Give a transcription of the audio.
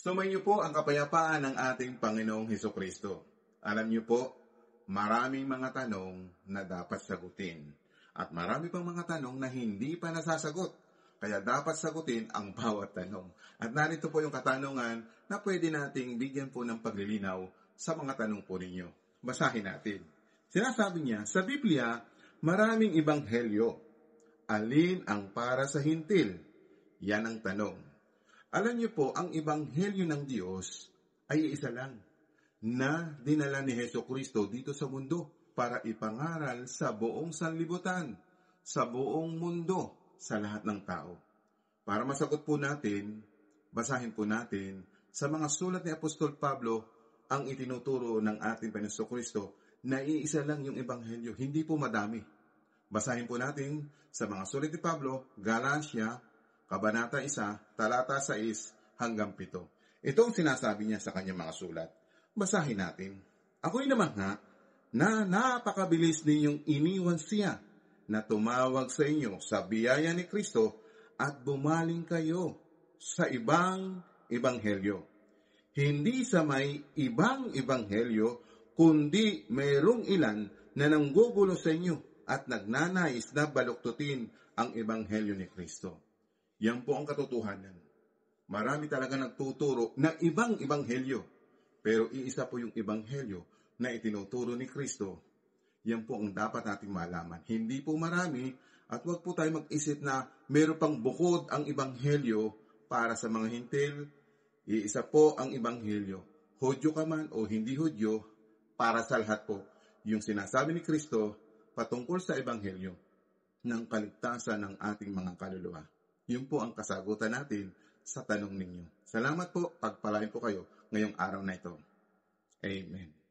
Sumainyo po ang kapayapaan ng ating Panginoong Hesukristo. Alam niyo po, maraming mga tanong na dapat sagutin. At marami pang mga tanong na hindi pa nasasagot. Kaya dapat sagutin ang bawat tanong. At narito po yung katanungan na pwede nating bigyan po ng paglilinaw sa mga tanong po ninyo. Basahin natin. Sinasabi niya, sa Biblia, maraming ibanghelyo. Alin ang para sa hintil? Yan ang tanong. Alam niyo po, ang ebanghelyo ng Diyos ay isa lang na dinala ni Hesukristo dito sa mundo para ipangaral sa buong sanlibutan, sa buong mundo, sa lahat ng tao. Para masagot po natin, basahin po natin sa mga sulat ni Apostol Pablo ang itinuturo ng ating Panginoong Hesukristo na iisa lang yung ebanghelyo, hindi po madami. Basahin po natin sa mga sulat ni Pablo, Galatia, Kabanata 1, talata 6 hanggang 7. Ito ang sinasabi niya sa kanyang mga sulat. Basahin natin. Ako'y namangha na napakabilis ninyong iniwan siya na tumawag sa inyo sa biyaya ni Kristo at bumaling kayo sa ibang ebanghelyo. Hindi sa may ibang ebanghelyo, kundi mayroong ilan na nanggugulo sa inyo at nagnanais na baluktutin ang ebanghelyo ni Kristo. Yan po ang katotohanan. Marami talaga nagtuturo na ibang ebanghelyo. Pero iisa po yung ebanghelyo na itinuturo ni Kristo. Yan po ang dapat nating malaman. Hindi po marami at huwag po tayo mag-isip na meron pang bukod ang ebanghelyo para sa mga hintil. Iisa po ang ebanghelyo. Hudyo ka man o hindi hudyo, para sa lahat po. Yung sinasabi ni Kristo patungkol sa ebanghelyo ng kaligtasan ng ating mga kaluluwa. Yun po ang kasagutan natin sa tanong ninyo. Salamat po, pagpalain po kayo ngayong araw na ito. Amen.